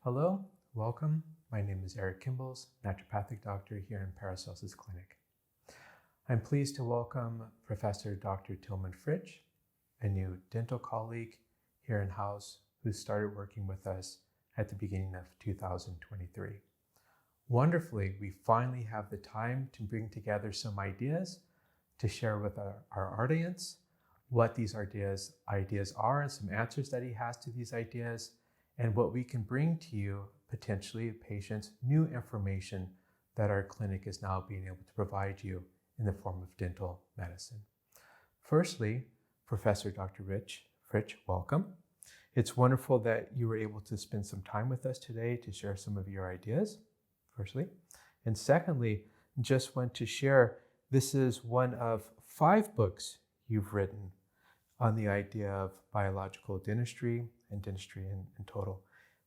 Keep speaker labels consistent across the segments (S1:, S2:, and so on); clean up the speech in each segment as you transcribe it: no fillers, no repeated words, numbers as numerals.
S1: Hello, welcome. My name is Eric Kimbles, naturopathic doctor here in Paracelsus Clinic. I'm pleased to welcome Professor Dr. Tilman Fritsch, a new dental colleague here in-house who started working with us at the beginning of 2023. Wonderfully, we finally have the time to bring together some ideas to share with our audience what these ideas are and some answers that he has to these ideas, and what we can bring to you, potentially patients, new information that our clinic is now being able to provide you in the form of dental medicine. Firstly, Professor Dr. Fritsch, welcome. It's wonderful that you were able to spend some time with us today to share some of your ideas, firstly. And secondly, just want to share, this is one of 5 books you've written on the idea of biological dentistry and dentistry in total.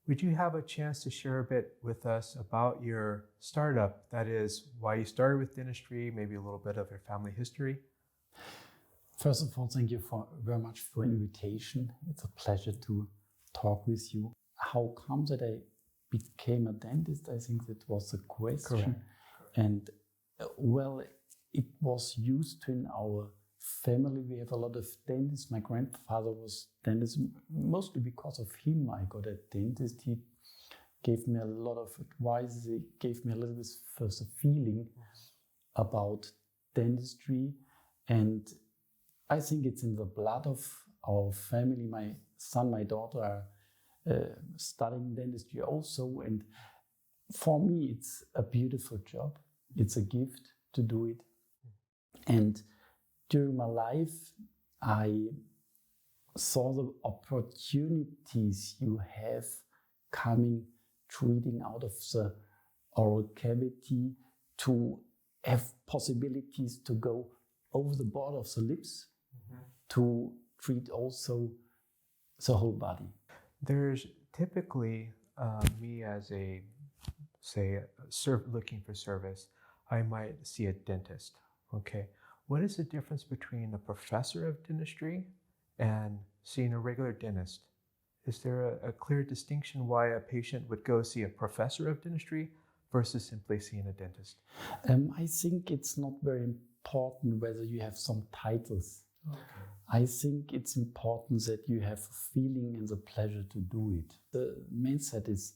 S1: Would you have a chance to share a bit with us about your startup? That is, why you started with dentistry, maybe a little bit of your family history?
S2: First of all, thank you very much for invitation. It's a pleasure to talk with you. How come that I became a dentist? I think that was the question.
S1: Correct.
S2: And well, it was used to in our family. We have a lot of dentists. My grandfather was dentist. Mostly because of him, I got a dentist. He gave me a lot of advice. He gave me a little bit first a feeling about dentistry. And I think it's in the blood of our family. My son, my daughter are studying dentistry also. And for me, it's a beautiful job. It's a gift to do it. And during my life, I saw the opportunities you have coming, treating out of the oral cavity, to have possibilities to go over the border of the lips, to treat also the whole body.
S1: There's typically, me as a, looking for service, I might see a dentist, okay? What is the difference between a professor of dentistry and seeing a regular dentist? Is there a clear distinction why a patient would go see a professor of dentistry versus simply seeing a dentist?
S2: I think it's not very important whether you have some titles.
S1: Okay.
S2: I think it's important that you have a feeling and the pleasure to do it. The mindset is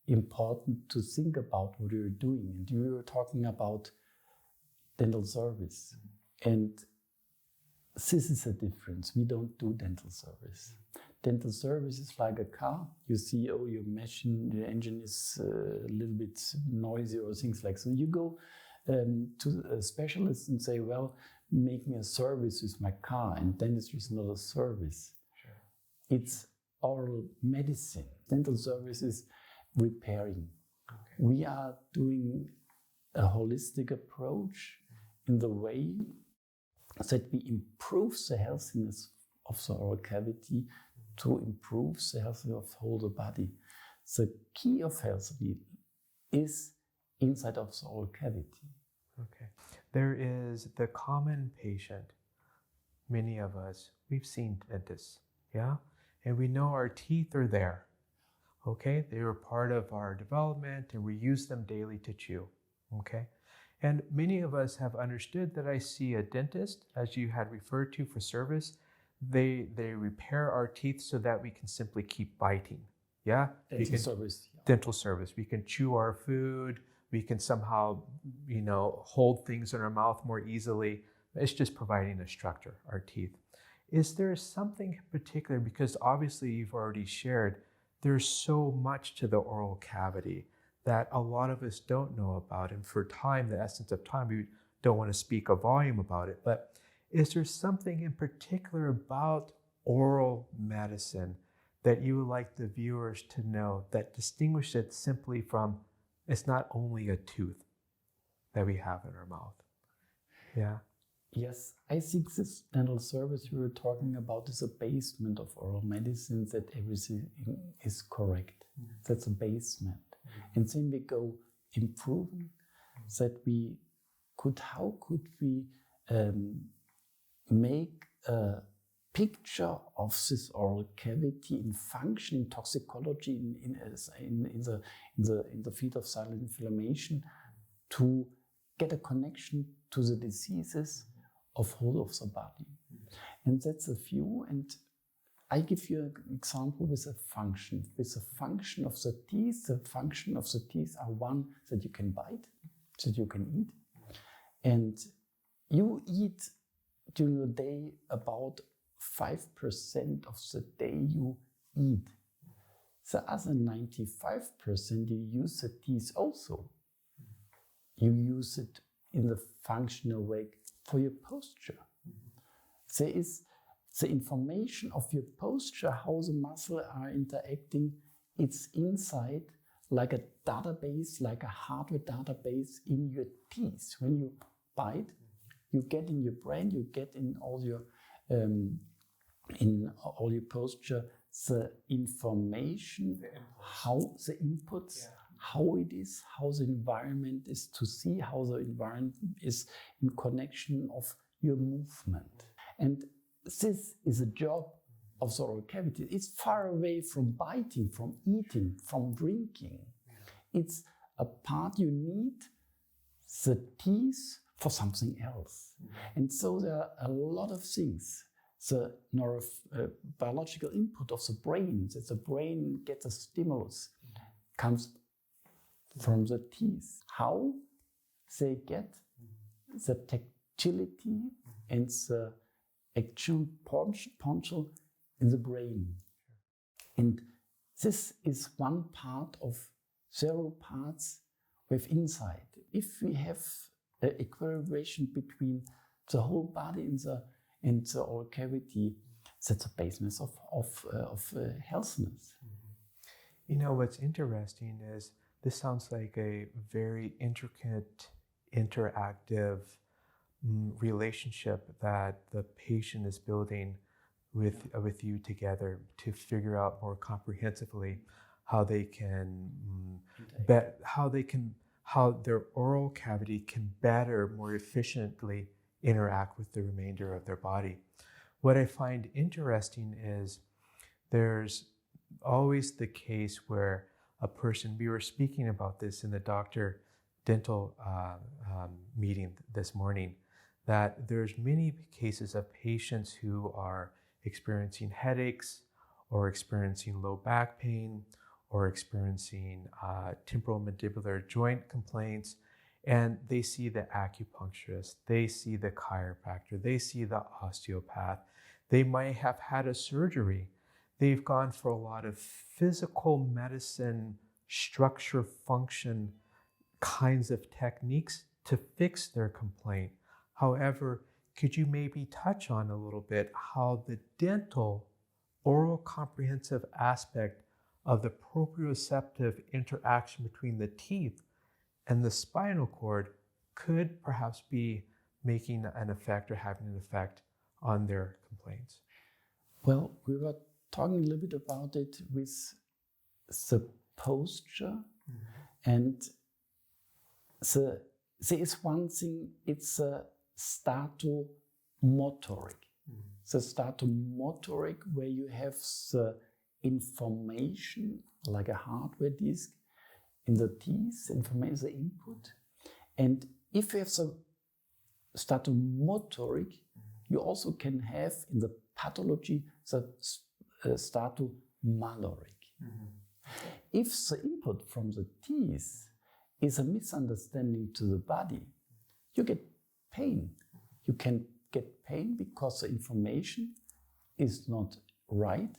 S2: important to think about what you're doing. And you were talking about dental service. And this is a difference. We don't do dental service. Dental service is like a car. You see, oh, your machine, your engine is a little bit noisy or things like so. You go to a specialist and say, well, make me a service with my car. And dentistry is not a service.
S1: Sure.
S2: It's oral medicine. Dental service is repairing.
S1: Okay.
S2: We are doing a holistic approach in the way that we improve the healthiness of the oral cavity to improve the healthiness of the whole body. The key of health is inside of the oral cavity.
S1: Okay. There is the common patient. Many of us, we've seen dentists, yeah? And we know our teeth are there, okay? They were part of our development and we use them daily to chew, okay? And many of us have understood that I see a dentist, as you had referred to for service, they repair our teeth so that we can simply keep biting. Yeah?
S2: Dental service. Yeah.
S1: Dental service. We can chew our food. We can somehow, hold things in our mouth more easily. It's just providing a structure, our teeth. Is there something in particular, because obviously you've already shared, there's so much to the oral cavity that a lot of us don't know about. And for time, the essence of time, we don't want to speak a volume about it. But is there something in particular about oral medicine that you would like the viewers to know that distinguishes it simply from, it's not only a tooth that we have in our mouth? Yeah.
S2: Yes, I think this dental service we were talking about is a basement of oral medicine, that everything is correct. Mm-hmm. That's a basement. Mm-hmm. And then we go improving, that how could we make a picture of this oral cavity in function, in toxicology, in the field of silent inflammation, to get a connection to the diseases of whole of the body. And that's a view. And I give you an example with a function. With the function of the teeth, the function of the teeth are one that you can bite, that you can eat. And you eat during the day about 5% of the day you eat. The other 95% you use the teeth also. You use it in the functional way for your posture. There is the information of your posture, how the muscles are interacting. It's inside like a database, like a hardware database in your teeth. When you bite, you get in your brain, you get in all your posture, the information, how the inputs, how it is, how the environment is to see, how the environment is in connection of your movement. And this is a job of the oral cavity. It's far away from biting, from eating, from drinking. It's a part you need the teeth for something else. And so there are a lot of things. The biological input of the brain, that the brain gets a stimulus, comes from the teeth. How they get the tactility and the action potential in the brain. And this is one part of several parts with insight. If we have an equilibration between the whole body and the oral cavity, that's a basis of healthiness.
S1: You know, what's interesting is this sounds like a very intricate, interactive relationship that the patient is building with you together to figure out more comprehensively how they can how their oral cavity can better, more efficiently interact with the remainder of their body. What I find interesting is there's always the case where a person, we were speaking about this in the dental meeting this morning, that there's many cases of patients who are experiencing headaches or experiencing low back pain or experiencing temporal mandibular joint complaints, and they see the acupuncturist, they see the chiropractor, they see the osteopath, they might have had a surgery, they've gone for a lot of physical medicine, structure, function kinds of techniques to fix their complaint. However, could you maybe touch on a little bit how the dental oral comprehensive aspect of the proprioceptive interaction between the teeth and the spinal cord could perhaps be making an effect or having an effect on their complaints?
S2: Well, we were talking a little bit about it with the posture, and there is one thing, it's a statomotoric. The statomotoric, where you have the information, like a hardware disk, in the teeth, information, the input. And if you have the statomotoric, you also can have in the pathology the statomaloric. If the input from the teeth is a misunderstanding to the body, you get pain. You can get pain because the information is not right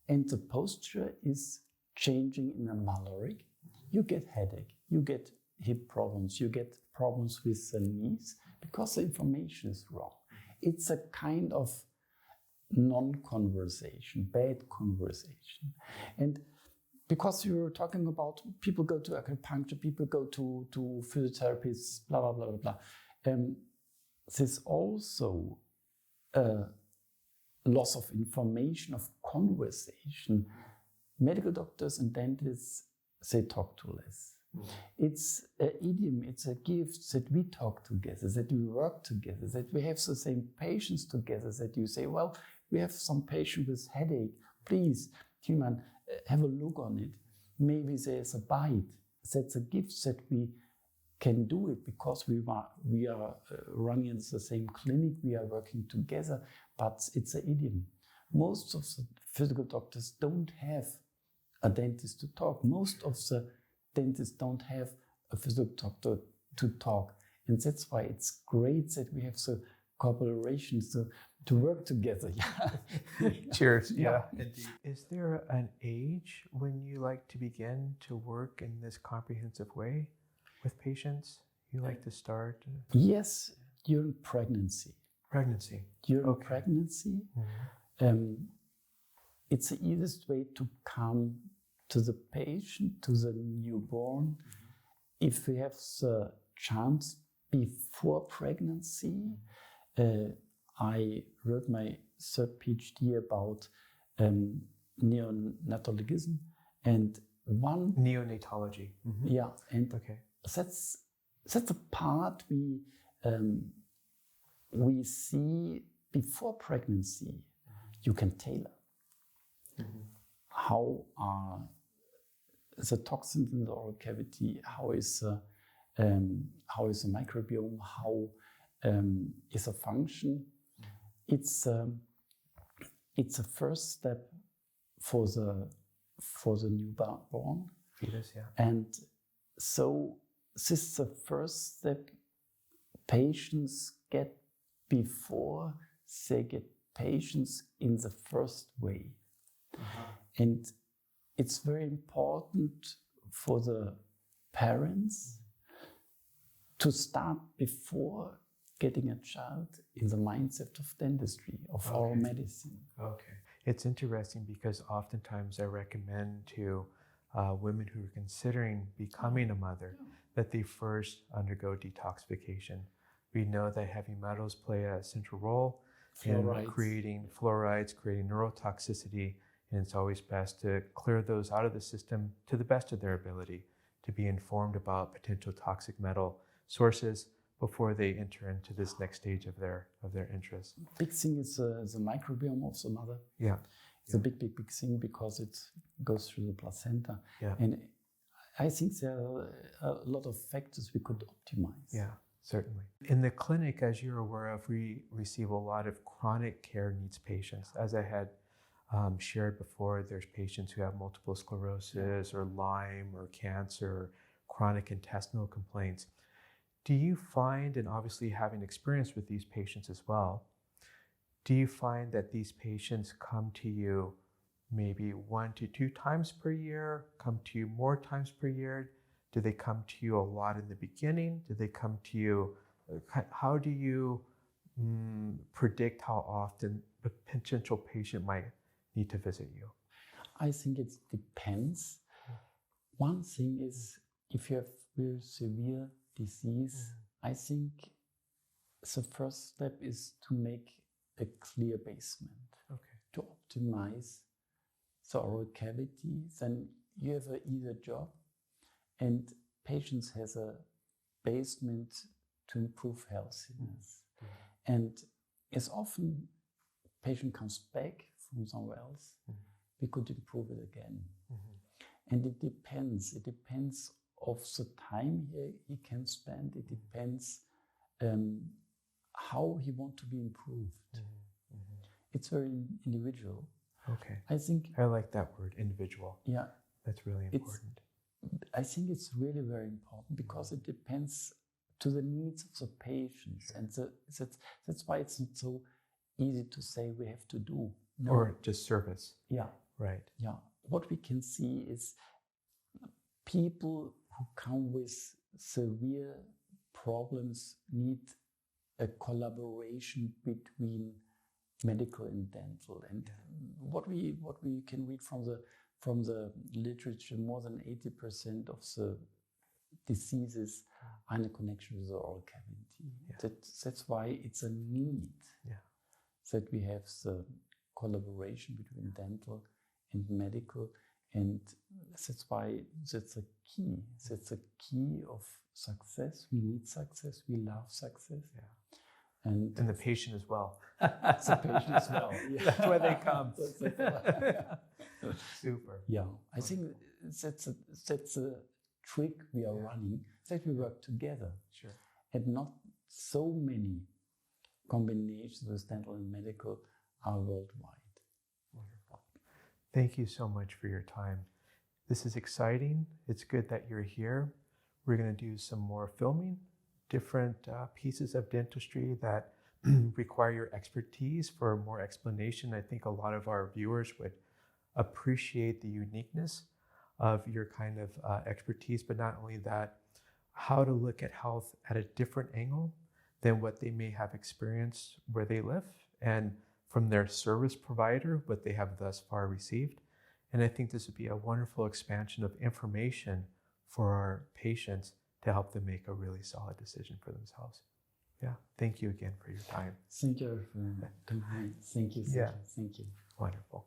S2: and the posture is changing in a maloric. You get headache, you get hip problems, you get problems with the knees because the information is wrong. It's a kind of non-conversation, bad conversation. And because you were talking about people go to acupuncture, people go to physiotherapists, blah, blah, blah, blah, blah. There's also a loss of information, of conversation. Medical doctors and dentists, they talk too less. It's an idiom, it's a gift that we talk together, that we work together, that we have the same patients together, that you say, well, we have some patient with headache. Please, Tilman, have a look on it. Maybe there's a bite. That's a gift that we can do it because we are running in the same clinic, we are working together, but it's an idiom. Most of the physical doctors don't have a dentist to talk. Most of the dentists don't have a physical doctor to talk. And that's why it's great that we have the cooperation to work together. Yeah.
S1: Cheers. Yeah. Indeed. Is there an age when you like to begin to work in this comprehensive way with patients? You like to start?
S2: Yes, during pregnancy.
S1: Pregnancy.
S2: During pregnancy, it's the easiest way to come to the patient, to the newborn. If we have the chance before pregnancy, I wrote my third PhD about neonatologism and one
S1: neonatology.
S2: Yeah, and that's a part we see before pregnancy. You can tailor how are the toxins in the oral cavity, how is the microbiome, how is a function. It's a first step for the newborn
S1: fetus, yeah.
S2: And so this is the first step patients get before they get patients in the first way. And it's very important for the parents to start before getting a child in the mindset of dentistry, of oral medicine.
S1: Okay. It's interesting because oftentimes I recommend to women who are considering becoming a mother that they first undergo detoxification. We know that heavy metals play a central role in creating fluorides, creating neurotoxicity, and it's always best to clear those out of the system to the best of their ability, to be informed about potential toxic metal sources before they enter into this next stage of their interest.
S2: Big thing is the microbiome of the mother.
S1: Yeah.
S2: It's a big thing because it goes through the placenta.
S1: Yeah.
S2: And I think there are a lot of factors we could optimize.
S1: Yeah, certainly. In the clinic, as you're aware of, we receive a lot of chronic care needs patients. As I had shared before, there's patients who have multiple sclerosis or Lyme or cancer, or chronic intestinal complaints. Do you find, and obviously having experience with these patients as well, do you find that these patients come to you maybe 1 to 2 times per year, come to you more times per year? Do they come to you a lot in the beginning? Do they come to you, how do you predict how often a potential patient might need to visit you?
S2: I think it depends. One thing is, if you have very severe disease, I think the first step is to make a clear basement, to optimize the oral cavity. Then you have an easier job, and patients has a basement to improve healthiness. And as often patient comes back from somewhere else, we could improve it again. And it depends of the time he can spend. It depends how he wants to be improved. It's very individual.
S1: Okay.
S2: I
S1: like that word, individual.
S2: Yeah.
S1: That's really important.
S2: I think it's really very important because it depends to the needs of the patients. And that's why it's not so easy to say we have to do. No.
S1: Or just service.
S2: Yeah.
S1: Right.
S2: Yeah. What we can see is people who come with severe problems need a collaboration between medical and dental. And what we can read from the literature, more than 80% of the diseases are in a connection with the oral cavity. Yeah. That's why it's a need that we have the collaboration between dental and medical. And that's why that's a key. That's a key of success. We need success. We love success. And
S1: the patient as well.
S2: as a patient as well. Yeah.
S1: That's why they come. Super.
S2: Yeah, I think that's a trick we are running, that we work together.
S1: Sure.
S2: And not so many combinations with dental and medical are worldwide.
S1: Wonderful. Thank you so much for your time. This is exciting. It's good that you're here. We're going to do some more filming, different pieces of dentistry that require your expertise for more explanation. I think a lot of our viewers would appreciate the uniqueness of your kind of expertise, but not only that, how to look at health at a different angle than what they may have experienced where they live, and from their service provider, what they have thus far received. And I think this would be a wonderful expansion of information for our patients to help them make a really solid decision for themselves. Yeah, thank you again for your time.
S2: Thank you for coming. Thank you.
S1: Yeah.
S2: Thank you.
S1: Wonderful.